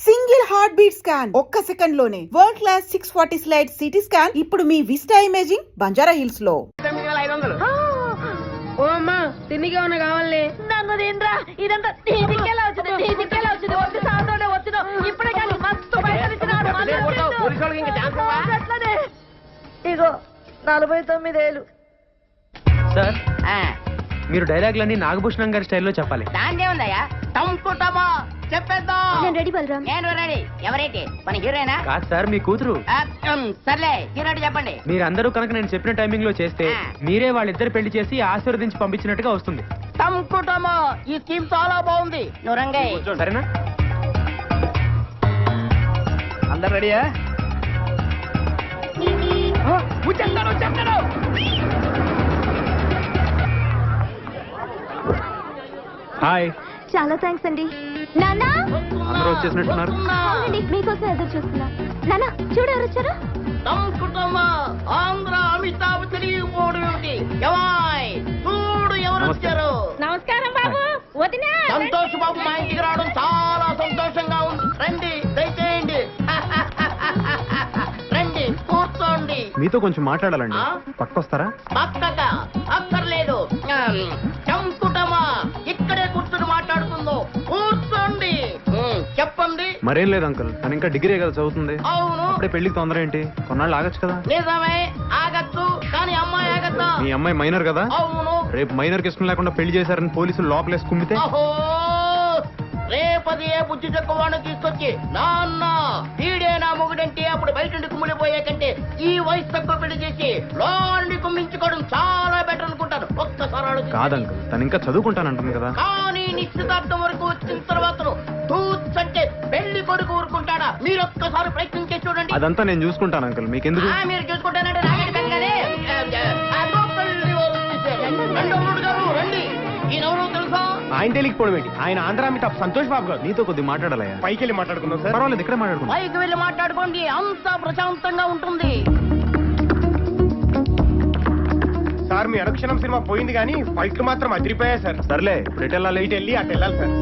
Single heart beat scan ఒక్క second లోనే world class 640 slide CT scan ఇప్పుడు మీ vista imaging Banjara hills లో. ఓ అమ్మా తిండికి ఏమన్నా కావాలి? నన్ను తినరా, ఇదంతా నీదికెలా వచ్చింది, నీదికెలా వచ్చింది. వచ్చి సాయంత్రం వచ్చిన ఇప్పుడే కానీ మస్తు పైసలు ఇచ్చినాడు. అట్లనే ఇగో 49,000. సార్ మీరు డైలాగులన్నీ నాగభూషణం గారి స్టైల్లో చెప్పాలి. దాందే ఉందయ్యా, టంపుటమా చెప్పేద్దాం. నేను రెడీ బలరాం. నేను రెడీ. ఎవరైతే మన హీరోయినా? కాదు సార్, మీ కూతురు. సర్లే హీరో చెప్పండి. మీరందరూ కనుక నేను చెప్పిన టైమింగ్ లో చేస్తే మీరే వాళ్ళిద్దరు పెళ్లి చేసి ఆశీర్వదించి పంపించినట్టుగా వస్తుంది. టంపుటమా ఈ స్కీమ్ చాలా బాగుంది. నువ్వు రంగయ్య సరేనా? అందరు రెడీయా? హాయ్. చాలా థ్యాంక్స్ అండి. నానా అందరూ వచ్చేసినట్టున్నారు. అవునండి, మీకోసం ఎదురు చూస్తున్నా. నానా చూడు ఎవరు వచ్చారు. టంపుటమా ఆంధ్ర అమితాబ్ తెలియకపోవడం ఏమిటి? ఎవాయ్ చూడు ఎవరు వచ్చారు. నమస్కారం బాబు. వదినా సంతోష్ బాబు మా ఇంటికి రావడం చాలా సంతోషంగా ఉంది. రండి దయచేయండి. రండి కూర్చోండి. మీతో కొంచెం మాట్లాడాలండి. పక్కొస్తారా? పక్కక అక్కర్లేదు. చంపుటమా ఇక్కడే కూర్చొని మాట్లాడుకుందో. కూర్చోండి. చెప్పండి. మరేం లేదు అంకుల్, తను ఇంకా డిగ్రీ కదా చదువుతుంది. అవును అప్పుడే పెళ్లికి తొందర ఏంటి? కొన్నాళ్ళు ఆగచ్చు కదా. నిజమే ఆగచ్చు, కానీ అమ్మాయి ఆగద్దా? మీ అమ్మాయి మైనర్ కదా. అవును. రేపు మైనర్ కి ఇష్టం లేకుండా పెళ్లి చేశారని పోలీసులు లోపలేసి కుమ్మితే అహో రేపది ఏ బుద్ధి చెక్కవాడిని తీసుకొచ్చి నాన్న వీడే నా మొగుడంటే అప్పుడు బయట నుండి కుమ్మిడిపోయే కంటే ఈ వయసు తక్కువ పెళ్లి చేసి లోని కుమ్మించుకోవడం చాలా బెటర్ అనుకుంటాను. ఒక్కసారి కాదంకుల్, తను ఇంకా చదువుకుంటానంటుంది కదా. కానీ నిశ్చితార్థం వరకు వచ్చిన తర్వాత టూత్స్ అంటే పెళ్లి కొడుకు ఊరుకుంటాడా? మీరు ఒక్కసారి ప్రయత్నం చేసి చూడండి. అదంతా నేను చూసుకుంటాను అంకుల్, మీకెందుకు? మీరు చూసుకుంటానంటే రాగడి బెంగనే. అదో పెళ్లి వాళ్ళు వచ్చేసారు. రెండో మూడు గారు రండి. ఈయనెవరో తెలుసా? ఆయన తెలియకపోవడం ఏంటి? ఆయన ఆంధ్ర అమితాబ్ సంతోష్ బాబు గారు. నీతో కొద్దిగా మాట్లాడాలయ్యా. పైకి వెళ్ళి మాట్లాడుకుందాం సార్. పర్వాలేదు, ఇక్కడే మాట్లాడుకుందాం. పైకి వెళ్ళి మాట్లాడుకోండి, అంతా ప్రశాంతంగా ఉంటుంది. సార్ మీ అనుక్షణం సినిమా పోయింది కానీ ఫైట్లు మాత్రం అదిరిపోయాయి సార్. సర్లే, ఇప్పుడు ఎటు వెళ్ళాలి? ఇటు వెళ్ళి అటు వెళ్ళాలి సార్.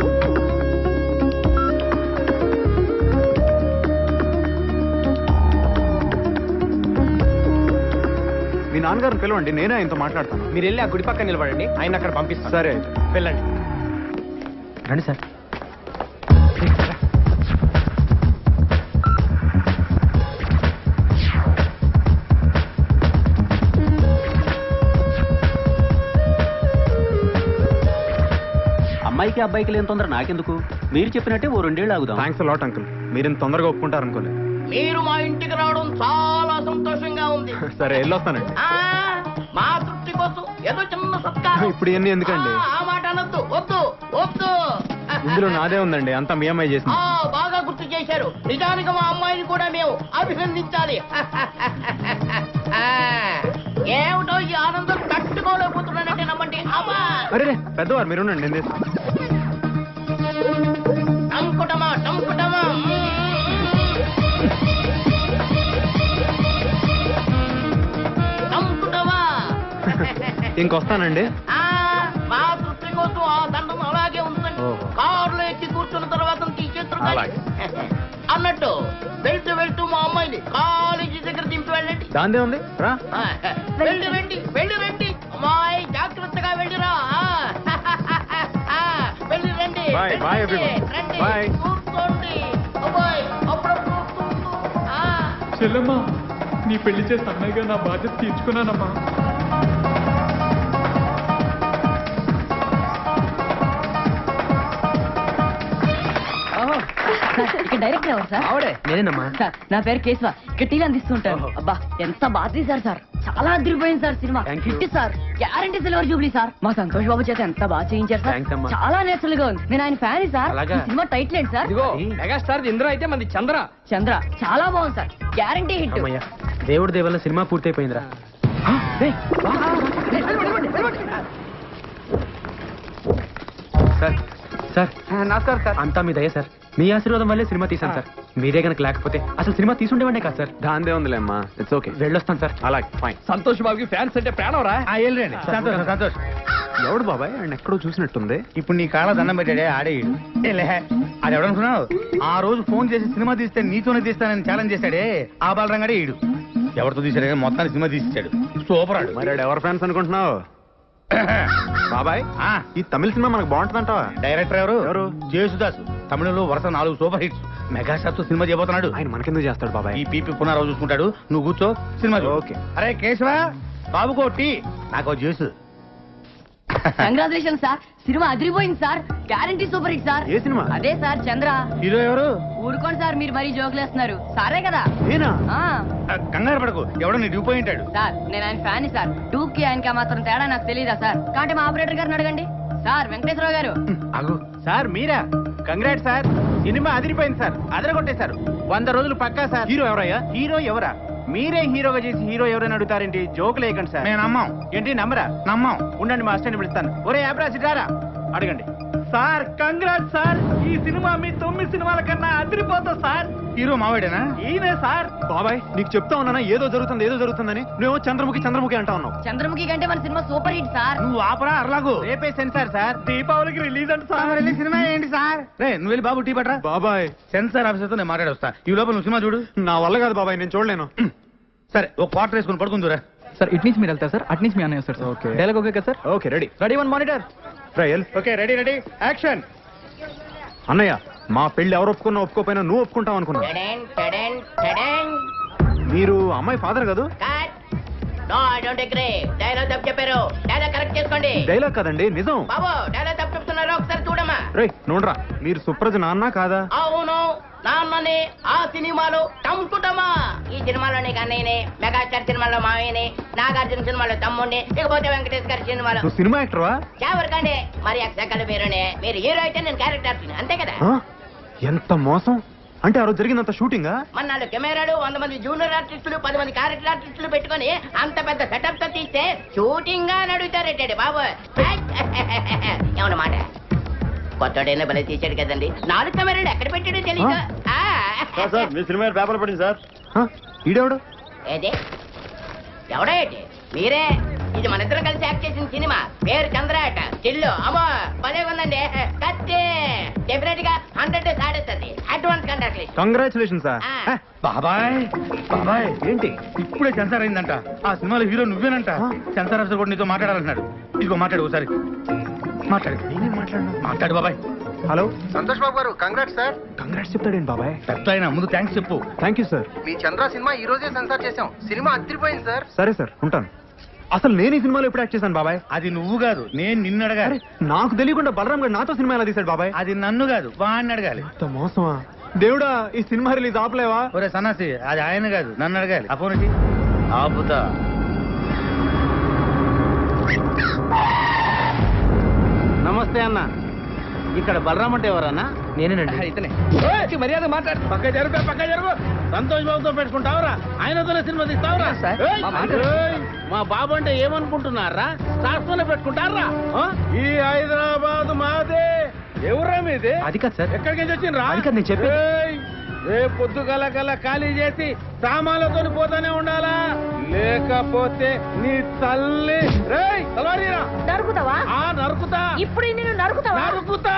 మీ నాన్నగారిని పిలవండి, నేనే ఆయనతో మాట్లాడతాను. మీరు వెళ్ళి ఆ గుడి పక్కన నిలబడండి, ఆయన అక్కడ పంపిస్తాను. సరే వెళ్ళండి. రండి సార్. అమ్మాయికి అబ్బాయికి లేని తొందర నాకెందుకు? మీరు చెప్పినట్టే ఓ 2 ఏళ్ళు ఆగుదాం. థ్యాంక్స్ లాట్ అంకుల్, మీరింత తొందరగా ఒప్పుకుంటారు అనుకోలేదు. మీరు మా ఇంటికి రావడం చాలా సంతోషంగా ఉంది. సరే వెళ్ళొస్తానండి. మా తృప్తి కోసం ఏదో చిన్న సత్కారం. ఇప్పుడు ఇవన్నీ ఎందుకండి? ఆ మాట అనొద్దు. వద్దు వద్దు. ఇందులో నాదే ఉందండి, అంతా మీ అమ్మాయి చేసింది. బాగా గుర్తు చేశారు. నిజానికి మా అమ్మాయిని కూడా మేము అభినందించాలి. ఏమిటో ఈ ఆనందం తట్టుకోలేకపోతున్నానంటే నమ్మండి. అమ్మా అరే పెద్దవారు మీరు ఉండండి, నేను చేస్తాను. టంకుటమా టంకుటమా. టంకుటమా. ఇంకొస్తానండి. మా తృప్తి కోసం ఆ దండం అలాగే ఉంచండి. కారులో ఎక్కి కూర్చున్న తర్వాత తీసేస్తారు. అన్నట్టు వెళ్తూ వెళ్తూ మా అమ్మాయిని కాలేజీ దగ్గర దింపి వెళ్ళండి. దాందే ఉంది రా. వెళ్ళి రండి, వెళ్ళి రండి. అమ్మాయి జాగ్రత్తగా వెళ్ళిరా. వెళ్ళి రండి. Bye, bye everyone. రండి. Bye. కూర్చోండి. అబ్బాయి అప్పుడప్పుడు చెల్లమ్మా, నీ పెళ్లి చేసి అన్నయ్యగా నా బాధ్యత తీర్చుకున్నానమ్మా. ఇక్కడ డైరెక్టర్ ఎవరు సార్? ఆవిడే నేనేనమ్మా. సార్ నా పేరు కేశవ, ఇక్కడ టీలు అందిస్తుంటాను. అబ్బా ఎంత బాగా తీశారు సార్, చాలా అదిరిపోయింది sir cinema. Thank you. Hit sir, guarantee silver Jubilee sir. మా సంతోష్ బాబు చేత ఎంత బాగా చేయించారు సార్. Thanks అమ్మా. చాలా నేచురల్ గా ఉంది. నేను ఆయన ఫ్యాన్ సార్. అలాగా? ఈ సినిమా టైటిల్ ఏంటి సార్? మెగాస్టార్ ఇంద్ర అయితే మంది చంద్ర. చంద్ర. చాలా బాగుంది సార్, గ్యారంటీ హిట్. అమ్మయ్య, దేవుడి దేవల్ల సినిమా పూర్తయిపోయిందిరా. సార్ సార్ నమస్కారం సార్. అంతా మీ దయ సార్. మీ ఆశీర్వాదం వల్లే సినిమా తీసాను సార్. మీరే కనుక లేకపోతే అసలు సినిమా తీసుండేవండే కాదు సార్. దాందే ఉందిలే అమ్మా, ఇట్స్ ఓకే. వెళ్ళొస్తాను సార్. అలాగే ఫైన్. సంతోష్ బాబుకి ఫ్యాన్స్ అంటే ప్రాణం రా. వెళ్ళండి. సంతోష్ సంతోష్. ఎవడు బాబాయ్, ఆయన ఎక్కడో చూసినట్టుంది. ఇప్పుడు నీ కాళ్ళ దండం పెట్టాడే ఆడే. అది ఎవడనుకున్నావు? ఆ రోజు ఫోన్ చేసి సినిమా తీస్తే నీతోనే తీస్తానని ఛాలెంజ్ చేశాడే ఆ బాలరంగాడే ఈడు. ఎవరితో తీశాడే మొత్తాన్ని సినిమా తీసిచ్చాడు. సూపర్ ఆడు. మరి ఎవరు ఫ్రెండ్స్ అనుకుంటున్నావు బాబాయ్? ఈ తమిళ సినిమా మనకు బాగుంటుందంటావా? డైరెక్టర్ ఎవరు? జేసుదాస్. తమిళంలో వరుస 4 సూపర్ హిట్స్. మెగాస్టార్ తో సినిమా చేయబోతున్నాడు. ఆయన మనకెందుకు చేస్తాడు బాబాయ్? ఈ పీపీ పునరావు చూసుకుంటాడు. నువ్వు కూర్చో, సినిమా చూడు. ఓకే. అరే కేశవ, బాబుకో టీ, నాకు జ్యూస్. కంగ్రాచులేషన్ సార్, సినిమా అదిరిపోయింది sir, guarantee super hit sir. ఏ సినిమా? అదే సార్ చంద్ర. హీరో ఎవరు? ఊరుకోండి సార్, మీరు మరీ జోకులు వేస్తున్నారు. సారే కదా. నేనా? ఆ, కంగారు పడకు, ఎవడో నీ డ్యూపోయి ఉంటాడు. సార్ నేను ఆయన ఫ్యాన్ సార్. టూకి ఆయనకి ఆ మాత్రం తేడా నాకు తెలియదా సార్? కాబట్టి మా ఆపరేటర్ గారిని అడగండి. సార్ వెంకటేశ్వరరావు గారు. అగు సార్ మీరా? కంగ్రాట్ సార్, సినిమా అదిరిపోయింది సార్, అదరగొట్టేశారు. 100 రోజులు పక్కా సార్. హీరో ఎవరయ్యా? హీరో ఎవరా? మీరే హీరోగా చేసి హీరో ఎవరైనా అడుగుతారేంటి? జోకులు వేయకండి సార్. నేను నమ్మాం. ఏంటి నమ్మరా? నమ్మాం. ఉండండి, మా అసిస్టెంట్ పిలుస్తాను. ఒరే యాబ్రాసిడ్ రారా, అడగండి. సార్ కంగ్రాట్ సార్, ఈ సినిమా మీ 9 సినిమాల కన్నా అదిరిపోతా సార్. హీరో మావాడేనా? ఈయనే సార్. బాబాయ్ నీకు చెప్తా ఉన్నానా ఏదో జరుగుతుందని? నువ్వేమో చంద్రముఖి అంటా ఉన్నావు. చంద్రముఖి కంటే మన సినిమా సూపర్ హిట్ సార్. నువ్వు ఆపరా అర్లాగు. రేపే సెన్సార్ సార్, దీపావళికి రిలీజ్ అంట సార్. సినిమా ఏంటి సార్? రే నువ్వు వెళ్ళి బాబు టీ పట్రా. బాబాయ్ సెన్సార్ ఆఫీసర్ తో నేను మాట్లాడొస్తా. ఈ లోపల నువ్వు సినిమా చూడు. నా వల్ల కాదు బాబాయ్, నేను చూడలేను. సరే ఒక క్వార్టర్ వేసుకుని పడుకుందురా. సార్ ఇటు నుంచి మీరు వెళ్తారు సార్, అటు నుంచి మీ అన్నయ్య వస్తారు సార్. ఓకే. డైలాగ్ ఓకే కదా sir? Okay ready. Ready 1 monitor. Trial. Okay ready action. అన్నయ్య మా పెళ్లి ఎవరు ఒప్పుకున్నా ఒప్పుకోపోయినా నువ్వు ఒప్పుకుంటావు అనుకున్నా. టడెన్, టడెన్, టడెన్. మీరు అమ్మాయి ఫాదర్ కాదు? Cut. No I don't agree. Dialogue తప్పు చెప్పారు. డైలాగ్ కరెక్ట్ చేసుకోండి. డైలాగ్ కదండి నిజం. బాబు డైలాగ్ తప్పు చెప్తున్నారు, ఒకసారి చూడమ్మా. రే నోడ్రా, మీరు సుప్రజ నాన్న కాదా? అవును నాన్నని. ఆ సినిమాలో టంకుటమా. ఈ సినిమాలోని కన్నయ్యని, మెగాస్టార్ సినిమాలో మావయ్యని, నాగార్జున సినిమాలో తమ్ముడిని, ఇకపోతే వెంకటేష్ గారి సినిమాలో నువ్వు సినిమా యాక్టర్వా? ఎవరికండి మరి అక్షకల పేరునే. మీరు హీరో అయితే నేను క్యారెక్టర్ అంతే కదా. ఆ? ఎంత మోసం అంటే ఆ రోజు జరిగినంత షూటింగా? మన 4 కెమెరాలు, 100 మంది జూనియర్ ఆర్టిస్టులు, 10 మంది క్యారెక్టర్ ఆర్టిస్టులు పెట్టుకొని అంత పెద్ద సెటప్ తో తీస్తే షూటింగ్ గా నడుగుతారేటండి బాబు. ఏమన్న మాట కొత్తడైనా భలే తీసాడు కదండి. 4 కెమెరాలు ఎక్కడ పెట్టాడో తెలీదు. మీ సినిమా పేపర్ పడింది సార్. ఈడెవడు? ఏది ఎవడో ఏంటి? మీరే. ఇది మన ఇద్దరం కలిసి యాక్ట్ చేసిన సినిమా. పేరు చంద్రాట. చిల్లు అమ్మో భలే ఉందండి. కత్తి డెఫినెట్ గా 100 సాడేస్తుంది. Advance congratulation. Congratulation sir. బాబాయ్ బాబాయ్ ఏంటి ఇప్పుడే సెన్సార్ అయిందంట. ఆ సినిమాలో హీరో నువ్వేనంట. సెన్సార్ ఆఫీసర్ కూడా నీతో మాట్లాడాలంటున్నాడు. ఇదిగో మాట్లాడు ఒకసారి. మాట్లాడు బాబాయ్. హలో సంతోష్ బాబు గారు, కంగ్రాట్స్ సార్. కంగ్రాట్స్ చెప్తాడేంటి బాబాయ్? పెద్ద ఆయన ముందు థ్యాంక్స్ చెప్పు. Thank you sir. Me Chandra cinema ఈ రోజే సెన్సార్ చేసాం. సినిమా అదిరిపోయింది సార్. సరే సార్ ఉంటాను. అసలు నేను ఈ సినిమాలో ఎప్పుడు యాక్ట్ చేశాను బాబాయ్? అది నువ్వు కాదు, నేను నిన్ను అడగాలి. నాకు తెలియకుండా బలరాం గారు నాతో సినిమా ఎలా తీశాడు బాబాయ్? అది నన్ను కాదు, వాడిని అడగాలి. ఎంత మోసమా దేవుడా! ఈ సినిమా రిలీజ్ ఆపలేవా? ఒరే సన్నాసి, అది ఆయన కాదు, నన్ను అడగాలి. ఆ ఫోన్ ఆపుతా. నమస్తే అన్న, ఇక్కడ బలరామ్ అంటే ఎవరన్నా? నేనేనండి. ఇతనే. మర్యాద మాట్లాడు. పక్క జరుగు. సంతోష్ బాబుతో పెట్టుకుంటావురా? ఆయనతోనే సినిమా తీస్తావురా? ఏయ్! ఏయ్! మా బాబు అంటే ఏమనుకుంటున్నారా? స్టార్స్తోనే పెట్టుకుంటారా? ఈ హైదరాబాద్ మాదే. ఎవరా మీది? అది కాదు సార్. ఎక్కడికి వచ్చిండ్రా? అది కాదు నేను చెప్పేది. ఏయ్! రేపు పొద్దుగల ఖాళీ చేసి సామాన్లతో పోతానే ఉండాలా, లేకపోతే నీ తల్లి తలవారీరా. నరుకుతావా? నరుకుతా. ఇప్పుడు నేను నరుకుతావా? నరుకుతా.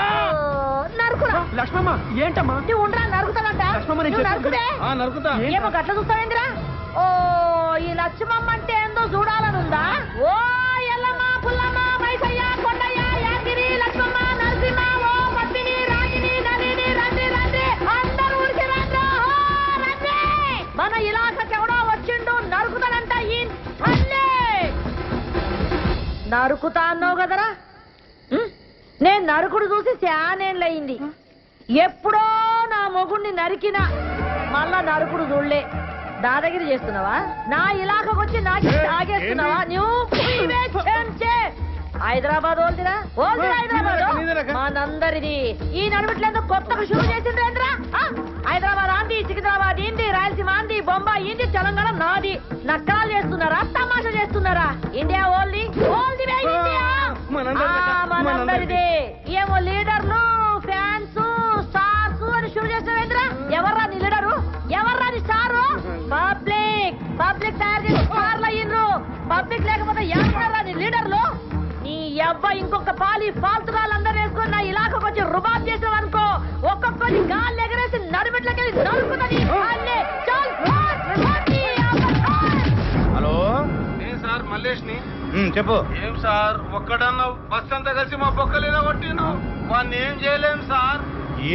నరుకురా. లక్ష్మమ్మ ఏంటమ్మా? నువ్వు ఉండరా, నరుకుతానంట. లక్ష్మమ్మ, నేను నువ్వు చెప్పేది. నరుకుతే నరుకుతా. ఏమో గట్ల చూస్తావేంద్రా? ఓ ఈ లక్ష్మమ్మ అంటే ఏందో చూడాలనుందా? ఓ ఎల్లమ్మ, పుల్లమ్మ, మైసయ్య, కొండయ్య, యాగిరి, లక్ష్మమ్మ, నరసింహ, ఓ పద్మిని, రాగిని, నలిని, రండి అందరూ ఊరికి రండి. మన ఇలాకకి ఎవడో వచ్చిండు, నరుకుతాడంట. ఈ నరుకుతా అన్నావు కదరా? నేను నరుకుడు చూసి శానేళ్ళయింది. ఎప్పుడో నా మొగుణ్ణి నరికినా మళ్ళా నరుకుడు చూడలే. దాదాగిరి చేస్తున్నావా? నా ఇలాకకు వచ్చి నాకు తాగేస్తున్నావా? నువ్వు హైదరాబాద్ ఓల్దిరా హైదరాబాద్ మనందరిది. ఈ నడుమిట్లేందుకు కొత్తగా షురూ చేసిండ్రేంద్రా? హైదరాబాద్ ఆంది, సికింద్రాబాద్ ఇంది, రాయలసీమ ఆంది, బొంబాయి ఇంది, తెలంగాణ నాది. నక్కలు చేస్తున్నారా, తమాషా చేస్తున్నారా? ఇండియా ఓల్ది ఇండియా మనందరిది. ఏమో లీడర్లు, ఫ్యాన్స్, స్టార్స్ అని షురూ చేసినవేంద్రా? ఎవర్రా నీ లీడరు? ఎవర్రా నీ స్టారు? పబ్లిక్ తయారు చేసి స్టార్లు అయ్యిండ్రు. పబ్లిక్ లేకపోతే ఎవర్రా నీ లీడర్లు? నీ అబ్బాయి ఇంకొక పాలి ఫాల్తుగాళ్ళందరూ వేసుకొని నా ఇలాకకు వచ్చి రుబాబ్ చేసావు అనుకో, ఒక్కొక్క నరుకుతుంది అల్లే చల్ భాగీ హలో నేను సార్ మల్లేష్ ని. చెప్పు. ఏం సార్ ఒక్కడన్నా బస్ అంతా కలిసి మా బొక్కలేదా కొట్టిను, వాడిని ఏం చేయలేం సార్.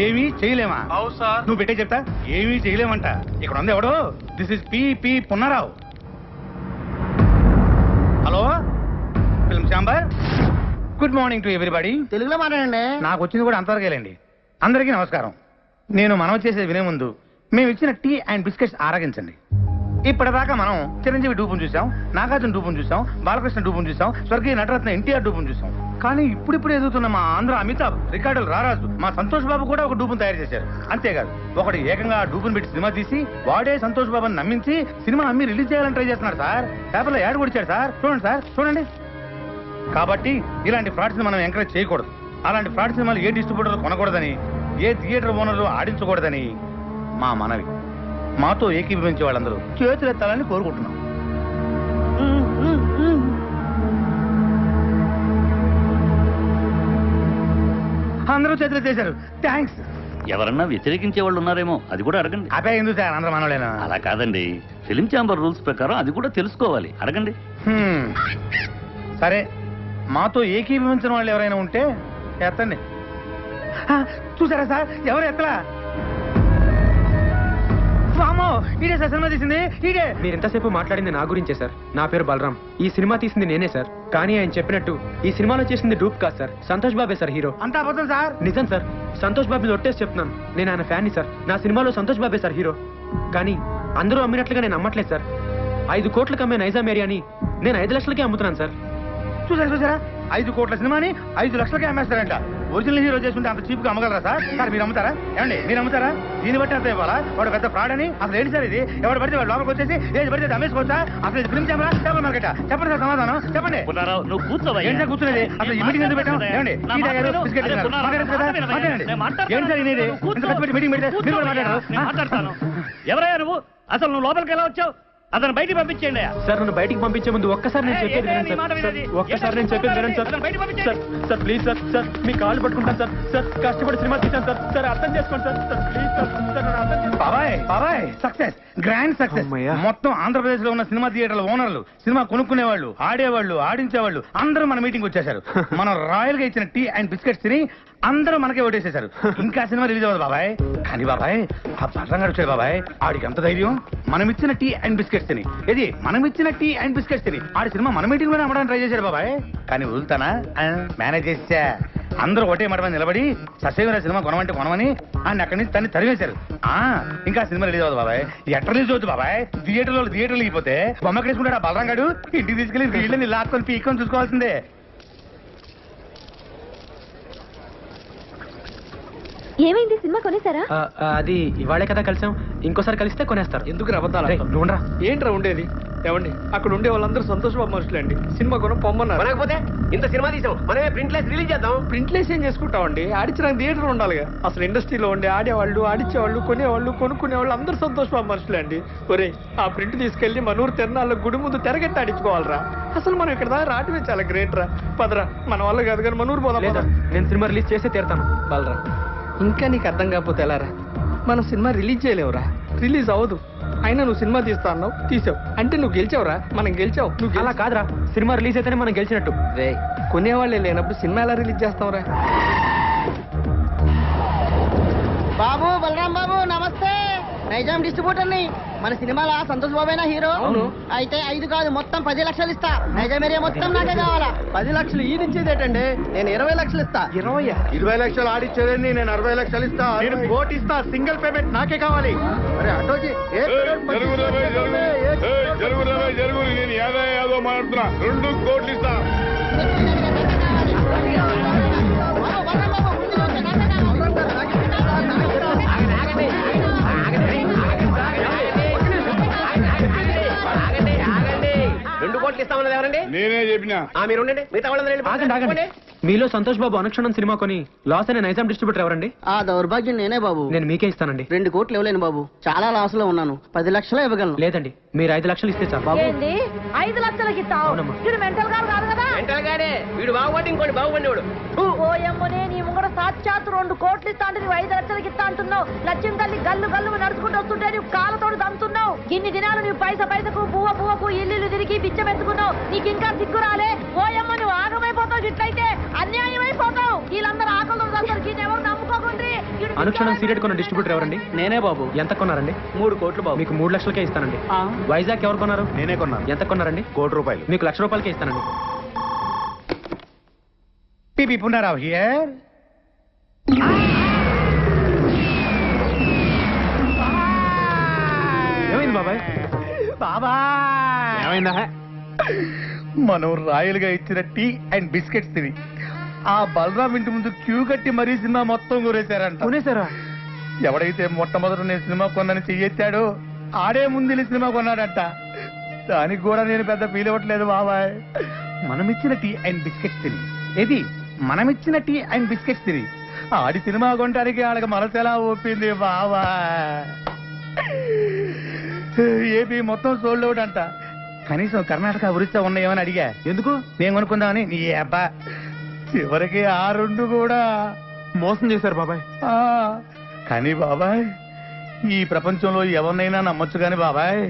ఏమీ చేయలేమా? అవు సార్. నువ్వు పెట్టే చెప్తా. ఏమీ చేయలేమంట. ఇక్కడ ఉంది ఎవడు? This is P Punnarao. Hello film chamber. Good morning to everybody. తెలుగులో మాట్లాడండి. నాకు వచ్చింది కూడా అంతవరకేలేండి. అందరికీ నమస్కారం. నేను మనవి చేసేది వినే ముందు మేము ఇచ్చిన టీ అండ్ బిస్కెట్స్ ఆరగించండి. ఇప్పటిదాకా మనం చిరంజీవి డూపును చూసాం, నాగార్జున డూపును చూసాం, బాలకృష్ణ డూపును చూసాం, స్వర్గీయ నటరత్న ఎన్టీఆర్ డూపును చూసాం. కానీ ఇప్పుడు ఎదుగుతున్న మా ఆంధ్ర అమితాబ్, రికార్డులు రారాజు, మా సంతోష్ బాబు కూడా ఒక డూపును తయారు చేశారు. అంతేకాదు ఒకటి ఏకంగా డూపును పెట్టి సినిమా తీసి వాడే సంతోష్ బాబుని నమ్మించి సినిమా అమ్మి రిలీజ్ చేయాలని ట్రై చేస్తున్నారు సార్. పేపర్లో యాడ్ కొడిచాడు సార్. చూడండి సార్, చూడండి. కాబట్టి ఇలాంటి ఫ్రాడ్స్ ని మనం ఎంకరేజ్ చేయకూడదు. అలాంటి ఫ్రాడ్ సినిమాలు ఏ డిస్ట్రిబ్యూటర్ కొనకూడదని, ఏ థియేటర్ ఓనర్లు ఆడించకూడదని మా మనవి. మాతో ఏకీభవించే వాళ్ళందరూ చేతులెత్తాలని కోరుకుంటున్నాం. అందరూ చేతులెత్తేశారు. థ్యాంక్స్. ఎవరన్నా వ్యతిరేకించే వాళ్ళు ఉన్నారేమో, అది కూడా అడగండి. అదే ఎందుకు సార్ అందరూ మనోళ్ళేనా? అలా కాదండి, ఫిలిం ఛాంబర్ రూల్స్ ప్రకారం అది కూడా తెలుసుకోవాలి, అడగండి. సరే, మాతో ఏకీభవించిన వాళ్ళు ఎవరైనా ఉంటే ఎత్తండి. చూసారా సార్, ఎవరు ఎత్తలా? ఇదే సార్ సినిమా తీసింది, ఇదే. మీరు ఎంతసేపు మాట్లాడింది నా గురించే సార్. నా పేరు బలరాం. ఈ సినిమా తీసింది నేనే సార్. కానీ ఆయన చెప్పినట్టు ఈ సినిమాలో చేసింది డూప్ కాదు సార్, సంతోష్ బాబే సార్ హీరో. అంతా అబద్ధం సార్. నిజం సార్, సంతోష్ బాబు ఒట్టేసి చెప్తున్నాను. నేను ఆయన ఫ్యాన్ని సార్. నా సినిమాలో సంతోష్ బాబే సార్ హీరో. కానీ అందరూ అమ్మినట్లుగా నేను అమ్మట్లేదు సార్. 5 కోట్లకు అమ్మే నైజాం ఏరియాని నేను 5 లక్షలకే అమ్ముతున్నాను సార్. చూసారా 5 కోట్ల సినిమాని 5 లక్షలకే అమ్మేస్తారంట. ఒరిజినల్ హీరో చేస్తుంటే అంత చీప్ గా అమ్మగలరా సార్? సార్ మీరు అమ్ముతారా? ఏమండి మీరు అమ్ముతారా? దీన్ని బట్టి అంత ఇవ్వాలా? వాడు పెద్ద ఫ్రాడ్ అని అసలు ఏంటి సార్ ఇది? ఎవరు పడితే వాడు లోపలికి వచ్చేసి ఏది పడితే అమ్మేసుకోవచ్చా? అసలు ఇది ఫిల్మ్ ఛాంబరా, చేపల మార్కెట్? చెప్పండి సార్ సమాధానం చెప్పండి. నువ్వు కూర్చోవయ్యా. ఏంటి సార్ కూర్చునేది? అసలు ఈ మీటింగ్ ఎందుకు పెట్టాం? ఏమండి టీ తాగారు, బిస్కెట్ తిన్నారు, మాట్లాడచ్చు కదా? మాట్లాడండి. ఏంటి సార్ ఇది? ఇంత కష్టపడి మీటింగ్ పెడితే మీరు కూడా మాట్లాడారు. ఎవరయ్యా నువ్వు? అసలు నువ్వు లోపలికి ఎలా వచ్చావు? అతను బయటికి పంపించేయండి. సార్ నన్ను బయటికి పంపించే ముందు ఒక్కసారి నేను చెప్పేది వినండి సార్. ఒక్కసారి నేను చెప్పేది వినండి sir. Sir please sir. Sir మీ కాళ్ళు పట్టుకుంటాను సార్. సార్ కష్టపడి సినిమా తీశాను సార్. సార్ అర్థం చేసుకోండి sir. Sir please sir. Sir నన్ను అర్థం చేసుకోండి. బాబాయ్ సక్సెస్, గ్రాండ్ సక్సెస్. అమ్మయ్య. మొత్తం ఆంధ్రప్రదేశ్ లో ఉన్న సినిమా థియేటర్ల ఓనర్లు, సినిమా కొనుక్కునేవాళ్ళు, ఆడేవాళ్ళు, ఆడించేవాళ్ళు అందరూ మన మీటింగ్ వచ్చేసారు. మనం రాయల్ గా ఇచ్చిన టీ అండ్ బిస్కెట్స్ తిని అందరూ మనకే ఓటేసేశారు. ఇంకా సినిమా రిలీజ్ అవ్వదు బాబాయ్. కానీ బాబాయ్ ఆ బలరంగా వచ్చాడు బాబాయ్. ఆడికి ఎంత ధైర్యం? మనం ఇచ్చిన టీ అండ్ బిస్కెట్స్ తిని, ఇది మనం ఇచ్చిన టీ అండ్ బిస్కెట్స్ తిని ఆడి సినిమా మన మీటింగ్ లోనే అమ్మడానికి ట్రై చేశాడు బాబాయ్. కానీ వదులుతానా? మేనేజ్ చేసా. అందరూ ఒకటే మాట మీద నిలబడి ససేమిరా సినిమా కొనమంటే కొనమని ఆయన అక్కడి నుంచి తన్ని తరివేశారు. ఇంకా సినిమా రిలీజ్ అవ్వదు బాబాయ్. ఎట్లా రిలీజ్ అవుతుంది బాబాయ్? థియేటర్లు అయిపోతే బొమ్మకేసుకుంటాడు ఆ బలరంగాడు. ఇంటికి తీసుకెళ్లి వీళ్ళని లాక్కొని పీక్కొని చూసుకోవాల్సిందే. ఏమైంది, సినిమా కొనేసారా? అది ఇవాళే కదా కలిసాం. ఇంకోసారి కలిస్తే కొనేస్తారు. ఎందుకు అబద్ధాలు? నువ్వురా. ఏంట్రా ఉండేది? ఏమండి అక్కడ ఉండే వాళ్ళందరూ సంతోష్ బాబు మనుషులే అండి. సినిమా కొనం పొమ్మన్నారు. కొనకపోతే ఇంత సినిమా తీసాం, మనమే ప్రింట్లెస్ రిలీజ్ చేద్దాం. ప్రింట్లేస్ ఏం చేసుకుంటామండి? ఆడించడానికి థియేటర్ ఉండాలిగా. అసలు ఇండస్ట్రీలో ఉండే ఆడేవాళ్ళు, ఆడించేవాళ్ళు, కొనేవాళ్ళు, కొనుక్కునేవాళ్ళు అందరూ సంతోష్ బాబు మనుషులే అండి. ఒరే ఆ ప్రింట్ తీసుకెళ్లి మనూరు తిరణాల్లో గుడి ముందు తెరగట్టి ఆడించుకోవాలరా. అసలు మనం ఇక్కడ దాకా రావటమే చాలా గ్రేట్ రా. పదరా, మన వల్ల కాదు కానీ మనూరు పోదాం. లేదా నేను సినిమా రిలీజ్ చేసే తీరుతాను. బలరా, ఇంకా నీకు అర్థం కాకపోతే ఎలారా? మనం సినిమా రిలీజ్ చేయలేవురా, రిలీజ్ అవ్వదు. అయినా నువ్వు సినిమా తీస్తా అన్నావు, తీసావు అంటే నువ్వు గెలిచావురా. మనం గెలిచావు. నువ్వు అలా కాదురా, సినిమా రిలీజ్ అయితేనే మనం గెలిచినట్టు. రే కొనేవాళ్ళే లేనప్పుడు సినిమా ఎలా రిలీజ్ చేస్తావురా? బాబు బలరాం బాబు నమస్తే. నైజాం డిస్ట్రిబ్యూటర్ ని. మన సినిమాలో సంతోష్ బాబేనా హీరో? అవును. అయితే 5 కాదు మొత్తం 10 లక్షలు ఇస్తా. నైజాం ఏరియా మొత్తం నాకే కావాలా. 10 లక్షలు ఈ నుంచేదేటండి? నేను 20 లక్షలు ఇస్తా. 20 లక్షలు ఆడిచ్చేదండి, నేను 60 లక్షలు ఇస్తా. నేను కోటి ఇస్తా. సింగిల్ పేమెంట్ నాకే కావాలి. అరే అటోజీ జరుగు నేను యాదో మాట్లాడుతున్నా. 2 కోట్లు ఇస్తా. బాబు బలరాం బాబు ముందు వచ్చే నాకే రెండు కోట్లు ఇస్తామన్నది ఎవరండి? నేనే చెప్పినా. మీరు ఉండండి, మిగతా వాళ్ళందరూ ఆగండి ఆగండి. మీలో సంతోష్ బాబు అనుక్షణం సినిమా కొని లాస్ అయిన నైజాం డిస్ట్రిబ్యూటర్ ఎవరండి? ఆ దౌర్భాగ్యం నేనే బాబు. నేను మీకే ఇస్తానండి. 2 కోట్లు ఇవ్వలేను బాబు, చాలా లాస్ లో ఉన్నాను. 10 లక్షలు ఇవ్వగలను. లేదండి, మీరు 5 లక్షలు ఇస్తే చాలు. ఏంది 5 లక్షలకి ఇస్తావు? అవునమ్మా. ఇది మెంటల్ గారు కాదు కదా. మెంటల్ గానే వీడు బాగుపడి ఇంకోటి బాగుపడివాడు. ఓయమ్మనే నీ ముంగడ సాక్షాత్ 2 కోట్లు ఇస్తా అంటే నువ్వు 5 లక్షలకి ఇస్తా అంటున్నావు. లక్ష్యం తల్లి గల్లు గల్లు నడుచుకుంటూ వస్తుంటే నువ్వు కాళ్ళతోడు దంతున్నావు. ఇన్ని దినాలు నువ్వు పైసకు పువ్వకు ఇల్లు తిరిగి బిచ్చం ఎత్తుకున్నావు. నీకు ఇంకా సిగ్గు రాలే? ఓయమ్మ నువ్వు ఆగమైపోతావు. ఇట్లయితే అన్యాయం అయిపోతావు. వీళ్ళందరూ ఆకలి అందరికి ఎవరు నమ్ముకోకుండ్రి. అనుక్షణం సీరియట్ కొన్న డిస్ట్రిబ్యూటర్ ఎవరండి? నేనే బాబు. ఎంత కొన్నారండి? 3 కోట్లు బాబు. మీకు 3 లక్షలకే ఇస్తానండి. వైజాగ్ ఎవరు కొన్నారు? నేనే కొన్నాను. ఎంత కొన్నారండి? ₹1 కోటి. మీకు ₹1,00,000 ఇస్తానండి. పిపి పునరావ్ హియర్. ఏమైంది బాబాయ్? బాబాయ్ ఏమైందా? మనం రాయలుగా ఇచ్చిన టీ అండ్ బిస్కెట్స్ తిని ఆ బలరాం ఇంటి ముందు క్యూ కట్టి మరీ సినిమా మొత్తం కొనేశారంట. కొనేశారా? ఎవడైతే మొట్టమొదటి నేను సినిమా కొన్నాను చెయ్యెత్తాడో ఆడే ముందు సినిమా కొన్నాడంట. దానికి కూడా నేను పెద్ద ఫీల్ అవ్వట్లేదు బాబాయ్. మనమిచ్చిన టీ అండ్ బిస్కెట్స్ తిని ఏది మనమిచ్చిన టీ అండ్ బిస్కెట్స్ తిని ఆడి సినిమా కొనడానికి ఆడకి మనసు ఎలా ఒప్పింది బాబాయ్. ఏపీ మొత్తం సోల్డ్ అవుట్ అంట. కనీసం కర్ణాటక ఒరిస్సా ఉన్నాయేమని అడిగా. ఎందుకు? నేను కొనుక్కుందామని. నీ అబ్బా చివరికి ఆ 2 కూడా మోసం చేశారు బాబాయ్. కానీ బాబాయ్ ఈ ప్రపంచంలో ఎవరినైనా నమ్మొచ్చు కానీ బాబాయ్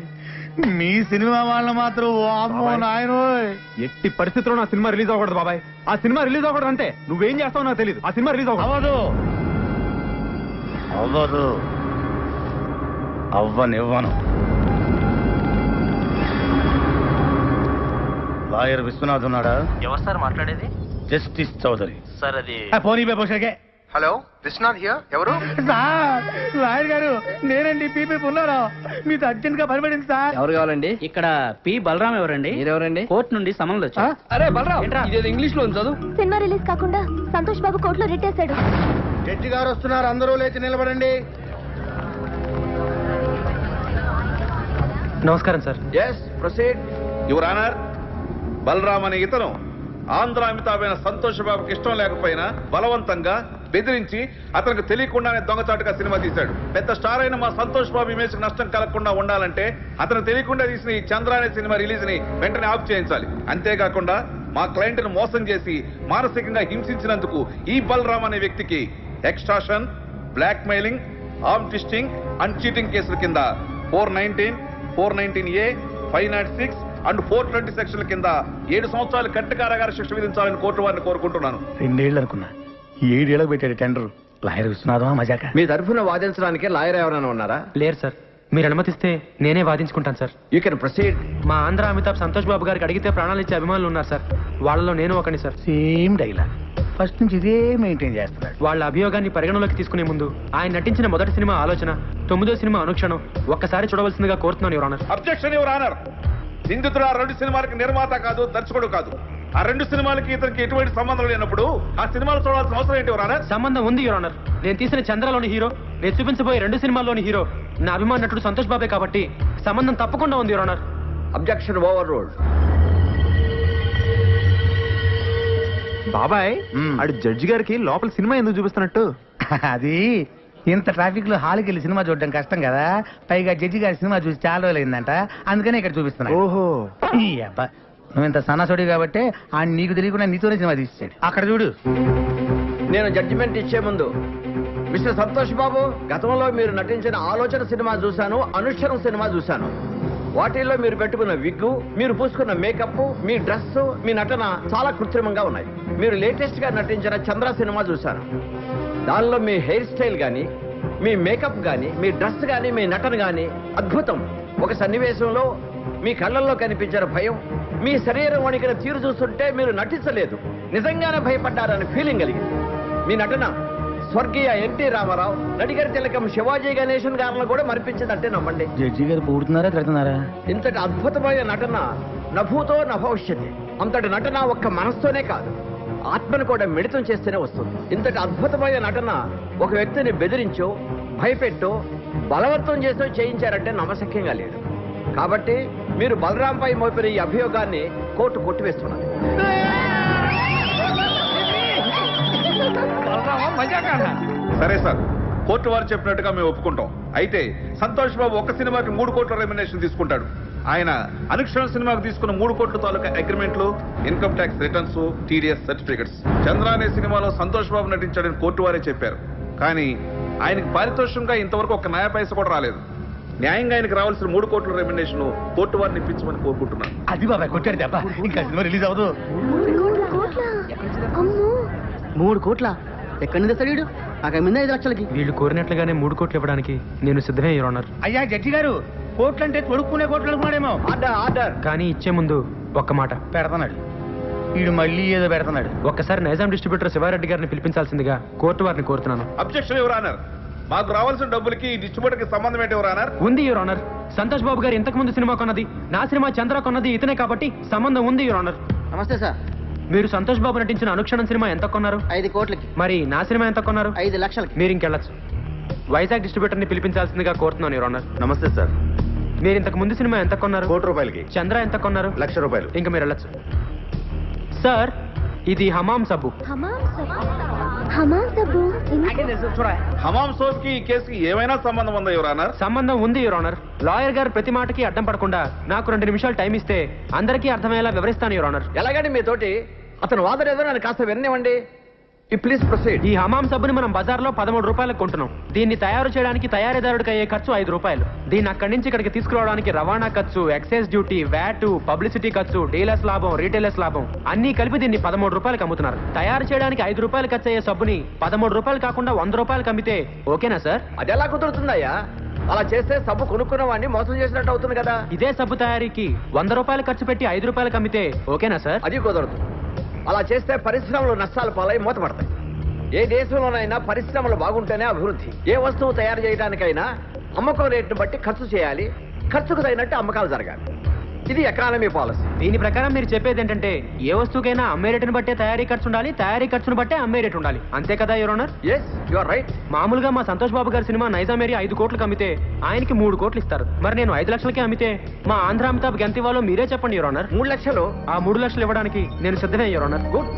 మీ సినిమా వాళ్ళని మాత్రం వామ్మో నాయనోయ్. ఎట్టి పరిస్థితుల్లో నా సినిమా రిలీజ్ అవ్వకూడదు బాబాయ్. ఆ సినిమా రిలీజ్ అవ్వకూడదు అంటే నువ్వేం చేస్తావు నాకు తెలియదు. ఆ సినిమా రిలీజ్ అవ్వదు అవ్వదు అవ్వనివ్వను. లాయర్ విశ్వనాథ్ ఉన్నాడా? ఎవరు సార్ మాట్లాడేది? జస్టిస్ చౌదరి. సార్ అది పోనీ బేబోషకే. Hello, Vishwanath here. ఎవరు? సార్ లాయర్ గారు నేనండి. పీపీ ఉన్నారా? మీతో అర్జెంట్ గా పనిపడింది సార్. ఎవరు కావాలండి? ఇక్కడ పి బలరాం ఎవరండి? మీరెవరండి? కోర్టు నుండి సమన్లు వచ్చా. అరే బలరాం, ఇదేదో ఇంగ్లీష్ లో చదువు. సినిమా రిలీజ్ కాకుండా సంతోష్ బాబు కోర్టులో రిట్టేశాడు. జడ్జి గారు వస్తున్నారు, అందరూ లేచి నిలబడండి. నమస్కారం sir. Yes proceed. Your honour, Balaram అనే ఇతను ఆంధ్ర అమితాబైన సంతోష్ బాబుకి ఇష్టం లేకపోయినా బలవంతంగా బెదిరించి అతనికి తెలియకుండానే దొంగచాటుగా సినిమా తీశాడు. పెద్ద స్టార్ అయిన మా సంతోష్ బాబు ఇమేజ్ నష్టం కలగకుండా ఉండాలంటే అతను తెలియకుండా తీసిన ఈ చంద్ర అనే సినిమా రిలీజ్ ని వెంటనే ఆఫ్ చేయించాలి. అంతేకాకుండా మా క్లయింట్ ను మోసం చేసి మానసికంగా హింసించినందుకు ఈ బలరామ్ అనే వ్యక్తికి extortion, blackmailing, arm twisting and cheating కేసుల కింద 419, 419A, 506 అండ్ 420 సెక్షన్ల కింద 7 సంవత్సరాలు కట్టు కారాగార శిక్ష విధించాలని కోర్టు వారిని కోరుకుంటున్నాను. 2 ఏళ్ళు అనుకున్నా, 7 ఏళ్ళకు పెట్టాడు టెండర్. లాయర్ విశ్వనాథమా మజాక? మీ తరఫున వాదించడానికి లాయర్ ఎవరైనా ఉన్నారా? లేరు సార్. మీరు అనుమతిస్తే నేనే వాదించుకుంటాను సార్. You can proceed. మా ఆంధ్ర అమితాబ్ సంతోష్ బాబు గారికి అడిగితే ప్రాణాలు ఇచ్చే అభిమానులు ఉన్నారు సార్. వాళ్ళలో నేను ఒకని సార్. సేమ్ డైలాగ్ ఫస్ట్ నుంచి ఇదే మెయింటైన్ చేస్తున్నాడు. వాళ్ళ అభియోగాన్ని పరిగణలోకి తీసుకునే ముందు ఆయన నటించిన మొదటి సినిమా ఆలోచన, 9వ సినిమా అనుక్షణం ఒక్కసారి చూడవలసిందిగా కోరుతున్నాను your honour. Objection your honour. నిందితుడు ఆ 2 సినిమాలకి నిర్మాత కాదు, దర్శకుడు కాదు. ఆ 2 సినిమాలకి ఇతనికి ఎటువంటి సంబంధం లేనప్పుడు ఆ సినిమాలు చూడాల్సిన అవసరం ఏంటి యువర్ ఆనర్? సంబంధం ఉంది యువర్ ఆనర్. నేను తీసిన చంద్రలోని హీరో, నేను చూపించబోయే 2 సినిమాల్లోని హీరో నా అభిమాన నటుడు సంతోష్ బాబే కాబట్టి సంబంధం తప్పకుండా ఉంది your honour. Objection over ruled. బాబాయ్, ఆడు జడ్జి గారికి లోపల సినిమా ఎందుకు చూపిస్తున్నట్టు? అది ఇంత ట్రాఫిక్ లో హాల్కి వెళ్ళి సినిమా చూడడం కష్టం కదా, పైగా జడ్జి గారి సినిమా చూసి చాలా రోజులు అయిందంట, అందుకనే ఇక్కడ చూపిస్తున్నా. ఓహో, నువ్వు ఇంత సన్నసోడి కాబట్టి ఆ నీకు తెలియకుండా నీతోనే సినిమా తీసాడు. అక్కడ చూడు. నేను జడ్జిమెంట్ ఇచ్చే ముందు మిస్టర్ సంతోష్ బాబు, గతంలో మీరు నటించిన ఆలోచన సినిమా చూశాను, అనుష్ఠరం సినిమా చూశాను. వాటిల్లో మీరు పెట్టుకున్న విగ్గు, మీరు పూసుకున్న మేకప్, మీ డ్రెస్, మీ నటన చాలా కృత్రిమంగా ఉన్నాయి. మీరు లేటెస్ట్ గా నటించిన చంద్ర సినిమా చూశాను. దానిలో మీ హెయిర్ స్టైల్ గానీ, మీ మేకప్ గానీ, మీ డ్రెస్ గానీ, మీ నటన గానీ అద్భుతం. ఒక సన్నివేశంలో మీ కళ్ళల్లో కనిపించిన భయం, మీ శరీరం వణికిన తీరు చూస్తుంటే మీరు నటించలేదు, నిజంగానే భయపడ్డారని ఫీలింగ్ కలిగింది. మీ నటన స్వర్గీయ ఎన్టీ రామారావు, నడిగరి తిలకం శివాజీ గణేశన్ గారిని కూడా మరిపించిందంటే నమ్మండి. జడ్జి గారు పూడుతున్నారా తిడుతున్నారా? ఇంతటి అద్భుతమైన నటన నభూతో నభవిష్యతి. అంతటి నటన ఒక్క మనస్తోనే కాదు, ఆత్మను కూడా మిళితం చేస్తేనే వస్తుంది. ఇంతటి అద్భుతమైన నటన ఒక వ్యక్తిని బెదిరించో, భయపెట్టో, బలవంతం చేసో చేయించారంటే నమ్మశక్యంగా లేదు. కాబట్టి మీరు బలరాంపై మోపిన ఈ అభియోగాన్ని కోర్టు కొట్టివేస్తున్నది. సరే సార్, కోర్టు వారు చెప్పినట్టుగా మేము ఒప్పుకుంటాం. అయితే సంతోష్ బాబు ఒక్క సినిమాకి 3 కోట్ల రెమ్యునరేషన్ తీసుకుంటాడు. ఆయన అనుక్షణం సినిమాకు తీసుకున్న 3 కోట్ల తాలూకా అగ్రిమెంట్లు, income tax returns, TDS certificates. Chandra అనే సినిమాలో సంతోష్ బాబు నటించాడని కోర్టు వారే చెప్పారు. కానీ ఆయనకి పారితోషికంగా ఇంతవరకు ఒక న్యాయ పైస కూడా రాలేదు. న్యాయంగా ఆయనకు రావాల్సిన 3 కోట్ల రెమ్యునరేషన్ కోర్టు వారిని ఇప్పించమని కోరుకుంటున్నాను. అది బాబాయ్ కొట్టాడు దెబ్బ. ఇంకా సినిమా రిలీజ్ అవ్వదు. 3 కోట్ల ఎక్కడి నుంచి తెస్తాడు? నాకు మీద 5 లక్షలకి. వీళ్ళు కోరినట్లుగానే 3 కోట్లు ఇవ్వడానికి నేను సిద్ధమే, యువర్ ఆనర్. అయ్యా జడ్జి గారు, కోట్లు అంటే తొడుక్కునే కోట్లు అనుకున్నాడేమో. ఆర్డర్. కానీ ఇచ్చే ముందు ఒక్క మాట పెడతాడు. వీడు మళ్ళీ ఏదో పెడతాడు. ఒక్కసారి నైజాం డిస్ట్రిబ్యూటర్ శివారెడ్డి గారిని పిలిపించాల్సిందిగా కోర్టు వారిని కోరుతున్నాను. Objection your honour. మాకు రావాల్సిన డబ్బులకి డిస్ట్రిబ్యూటర్ కి సంబంధం ఏంటి యువర్ ఆనర్? ఉంది యువర్ ఆనర్. సంతోష్ బాబు గారు ఇంతకు ముందు సినిమా కొన్నది, నా సినిమా చంద్ర కొన్నది ఇతనే కాబట్టి సంబంధం ఉంది యువర్ ఆనర్. నమస్తే సార్. మీరు సంతోష్ బాబు నటించిన అనుక్షణం సినిమా ఎంత కొన్నారు? 5 కోట్లకి. మరి నా సినిమా ఎంత కొన్నారు? 5 లక్షలకి. మీరు ఇంకెళ్ళచ్చు. వైజాగ్ డిస్ట్రిబ్యూటర్ ని పిలిపించాల్సిందిగా కోరుతున్నాను యువర్ ఆనర్. నమస్తే సార్. మీరు ఇంతకు ముందు సినిమా ఎంత కొన్నారు? 1 కోటి రూపాయలకి. చంద్ర ఎంత కొన్నారు? 1 లక్ష రూపాయలు. ఇంకా మీరు వెళ్ళచ్చు. సార్, ఇది హమాం సబ్బు. హమాం సబ్బు హమాం సోప్ కి ఈ కేసుకి ఏమైనా సంబంధం ఉందా యువర్ ఆనర్? సంబంధం ఉంది యువర్ ఆనర్. లాయర్ గారు ప్రతి మాటకి అడ్డం పడకుండా నాకు 2 నిమిషాలు టైం ఇస్తే అందరికీ అర్థమయ్యేలా వివరిస్తాను యువర్ ఆనర్. ఎలాగండి మీతోటి అతను వాదన ఏదో నన్ను కాస్త విననివ్వండి. Please proceed. ఈ హమాం సబ్బుని మనం బజార్లో 13 రూపాయలకు కొంటున్నాం. దీన్ని తయారు చేయడానికి తయారీదారుడికి అయ్యే ఖర్చు 5 రూపాయలు. దీన్ని అక్కడి నుంచి ఇక్కడికి తీసుకురావడానికి రవాణా ఖర్చు, ఎక్సైజ్ డ్యూటీ, వ్యాట్, పబ్లిసిటీ ఖర్చు, డీలర్స్ లాభం, రీటైలర్స్ లాభం అన్ని కలిపి దీన్ని 13 రూపాయలకు అమ్ముతున్నారు. తయారు చేయడానికి 5 రూపాయలు ఖర్చు అయ్యే సబ్బుని 13 రూపాయలు కాకుండా 100 రూపాయలకు అమ్మితే ఓకేనా సార్? అది ఎలా కుదురుతుందయ్యా? అలా చేస్తే సబ్బు కొనుక్కున్న వాడిని మోసం చేసినట్టు అవుతుంది కదా. ఇదే సబ్బు తయారీకి 100 రూపాయలు ఖర్చు పెట్టి 5 రూపాయలకు అమ్మితే ఓకేనా సార్? అది కుదరదు. అలా చేస్తే పరిశ్రమలు నష్టాలు పాలై మూతపడతాయి. ఏ దేశంలోనైనా పరిశ్రమలు బాగుంటేనే అభివృద్ధి. ఏ వస్తువు తయారు చేయడానికైనా అమ్మకం రేటును బట్టి ఖర్చు చేయాలి. ఖర్చుకు తగినట్టు అమ్మకాలు జరగాలి. ఇది ఎకానమీ పాలసీ. దీని ప్రకారం మీరు చెప్పేది ఏంటంటే ఏ వస్తువుకైనా అమ్మే రేటును బట్టే తయారీ ఖర్చు ఉండాలి, తయారీ ఖర్చును బట్టే అమ్మే రేటు ఉండాలి. అంతే కదా your honour? Yes, you are right. మామూలుగా మా సంతోష్ బాబు గారి సినిమా నైజాం ఏరియా 5 కోట్లకు అమ్మితే ఆయనకి 3 కోట్లు ఇస్తారు. మరి నేను 5 లక్షలకే అమ్మితే మా ఆంధ్ర అమితాబ్ ఎంత ఇవ్వాలో మీరే చెప్పండి యువర్ ఆనర్. 3 లక్షలు. ఆ 3 లక్షలు ఇవ్వడానికి నేను సిద్ధమే యువర్ ఆనర్. గుడ్.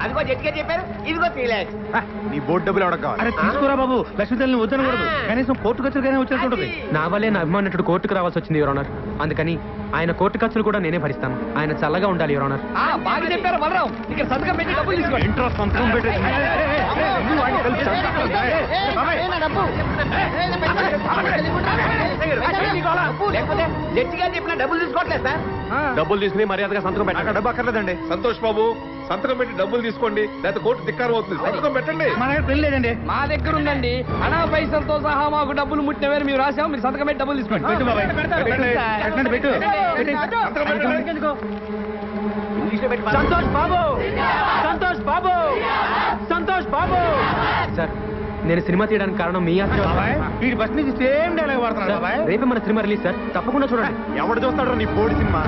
అదిగో జడ్జిగా చెప్పారు, ఇదిగో 3 lakhs. నీ బోర్డు డబ్బులు ఎవడకు కావాలి? అరే తీసుకోరా బాబు, లక్ష్మీదేవిని వద్దనకూడదు. కనీసం కోర్టు ఖర్చులుగానే వచ్చినట్టుంటది. నా వల్లే నా అభిమానుడు కోర్టుకు రావాల్సి వచ్చింది యువర్ ఆనర్. అందుకని ఆయన కోర్టు ఖర్చులు కూడా నేనే భరిస్తాను. ఆయన చల్లగా ఉండాలి యువర్ ఆనర్. బాగా చెప్పారు బలరాం. ఇక్కడ సంతకం పెట్టి డబ్బులు తీసుకోండి. ఇంట్రెస్ట్ సంతకం పెట్టేసి లేకపోతే జడ్జిగా చెప్పిన డబ్బులు తీసుకోవట్లేదు సార్. డబ్బులు తీసుకుని మర్యాదగా సంతకం నాకు డబ్బు అక్కర్లేదండి. సంతోష్ బాబు, సంతకం పెట్టి డబ్బులు తీసుకోండి, లేకపోతే కోర్టు ధిక్కారం అవుతుంది. సంతకం పెట్టండి. మన దగ్గర పెళ్లి లేదండి. మా దగ్గర ఉందండి. అనా పైసలతో సహా మాకు డబ్బులు ముట్టిన వేరు మేము రాసాము. మీరు సంతకం పెట్టి డబ్బులు తీసుకోండి. పెట్టు బాబాయ్, పెట్టండి, పెట్టు. సంతకం పెట్టండి. సంతోష్ బాబు, సంతోష్ బాబు, సంతోష్ బాబు. సార్, నేను సినిమా తీయడానికి కారణం మీ బాబాయ్, వీడి బస్ నుంచి సేమ్ డైలాగ్ వాడుతున్నాడు బాబాయ్. రేపే మన సినిమా రిలీజ్ సార్, తప్పకుండా చూడండి. ఎవడు చూస్తాడు నీ బోర్డు సినిమా?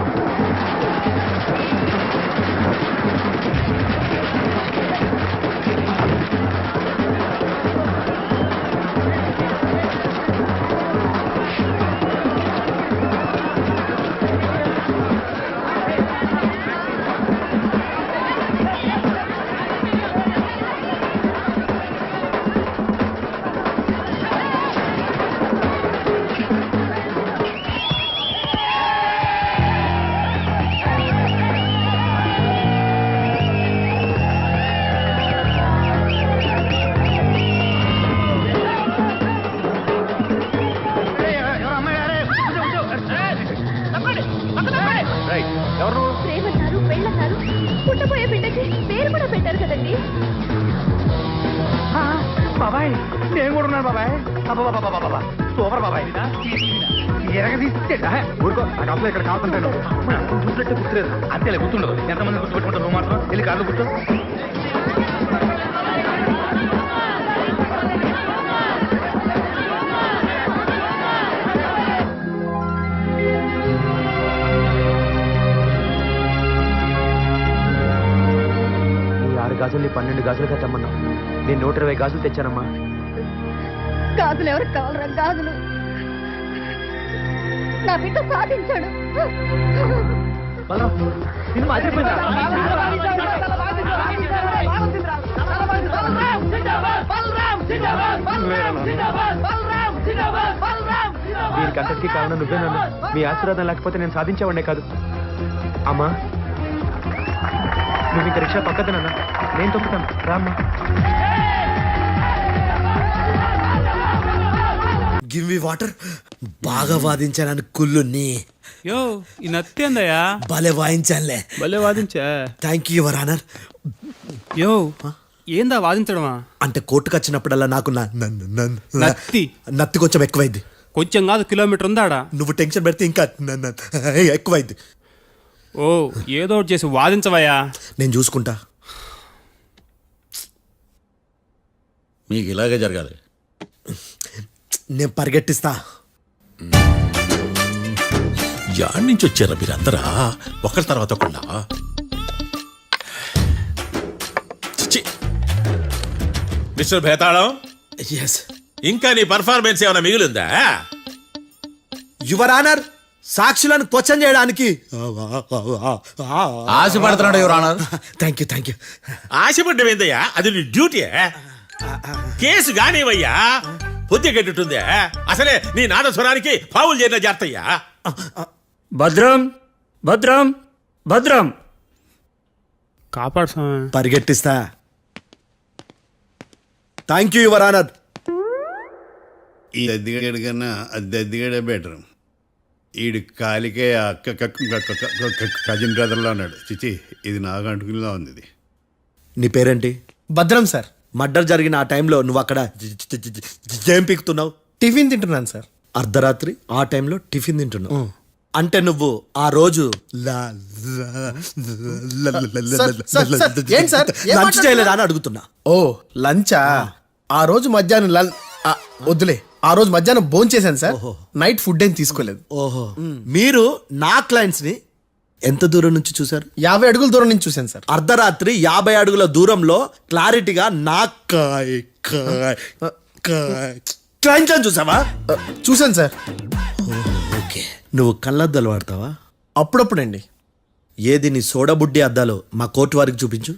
ప్రేమన్నారు, పెళ్ళన్నారు, పుట్టబోయే బిడ్డకి పేరు కూడా పెట్టారు కదండి. బాబాయ్ నేను కూడా ఉన్నాను బాబాయ్. బాబా సూపర్ బాబాయ్. ఎరగదీస్తే ఊరుకో, నాకు అసలు ఇక్కడ కావాలంటాను. గుర్తుపెట్టే గుర్తులేదు. అంతేలే, గుర్తుండదు. ఎంతమంది గుర్తుపెట్టుకుంటారు? నువ్వు మాత్రం వెళ్ళి కార్లు కూర్చో. గాజుల్ని 12 గాజులుగా తెమ్మన్నా. నేను 120 గాజులు తెచ్చానమ్మా. గాజులు ఎవరికి కావాలరా? గాజులు నా బిడ్డ సాధించాడు. సినిమా అదిరిపోయిందా? దీనికి అంతటికీ కారణం నువ్వేనన్నా. మీ ఆశీర్వాదం లేకపోతే నేను సాధించేవాడే కాదు. అమ్మా నువ్వు ఇంక రిక్షా పక్కదనన్నా, నేను తొక్కుతాను రామ్మా. Give me water. బాగా వాదించానని కుళ్ళుని. యో ఈ నత్తేందయ్యా? భలే వాయించానులే. భలే వాదించా. Thank you your honour. యో ఏందా వాదించడమా? అంటే కోర్టుకు వచ్చినప్పుడల్లా నాకు నత్తి నత్తి కొంచెం ఎక్కువైంది. కొంచెం కాదు, కిలోమీటర్ ఉందాడా? నువ్వు టెన్షన్ పెడితే ఇంకా ఎక్కువైంది. ఓ ఏదో ఒకటి చేసి వాదించవయ్యా. నేను చూసుకుంటా. మీకు ఇలాగే జరగాలి. నేను పరిగెట్టిస్తా. యాడ్ నుంచి వచ్చారా మీరందరా ఒకరి తర్వాత ఒకళ్ళ? మిస్టర్ భేతాళం, ఎస్ ఇంకా నీ పర్ఫార్మెన్స్ ఏమైనా మిగిలిందా? యువర్ ఆనర్, సాక్షులను క్వశ్చన్ చేయడానికి ఆశపడుతున్నాడు యువర్ ఆనర్. Thank you. ఆశపడ్డం ఏందయ్యా? అది నీ డ్యూటీ. కేసు గానివయ్యా, పొద్దు గట్టుందే. అసలే నీ నాదస్వరానికి పావులు చేరిన జాగ్రత్తయ్యా. భద్రం భద్రం భద్రం. కాపాడు స్వామి. పరిగెట్టిస్తా. Thank you your honour. ఈ దద్దిగడ కన్నా అది దద్దిగడే బెటర్. ఈడు కాలికే కజిన్ బ్రదర్లో ఉన్నాడు. చిచి, ఇది నాకు అంటుకునిలా ఉంది. ఇది నీ పేరేంటి? భద్రం సార్. మర్డర్ జరిగిన ఆ టైంలో నువ్వు అక్కడ ఏం పీకుతున్నావు? టిఫిన్ తింటున్నాను సార్. అర్ధరాత్రి ఆ టైంలో టిఫిన్ తింటున్నావు అంటే నువ్వు ఆ రోజు లంచ్ చేయలేదా అని అడుగుతున్నా. ఓ లంచా? ఆ రోజు మధ్యాహ్నం వద్దులే, ఆ రోజు మధ్యాహ్నం భోంచేశాను సార్. నైట్ ఫుడ్ ఏం తీసుకోలేదు. ఓహో, మీరు నా క్లయింట్స్ ని ఎంత దూరం నుంచి చూసారు? 50 అడుగుల దూరం నుంచి చూశాను సార్. అర్ధరాత్రి 50 అడుగుల దూరంలో క్లారిటీగా నా క్లయింట్స్ అని చూసావా? చూశాను సార్. ఓకే, నువ్వు కళ్ళద్దాలు వాడతావా? అప్పుడప్పుడండి. ఏది నీ సోడా బుడ్డి అద్దాలు మా కోర్టు వారికి చూపించు.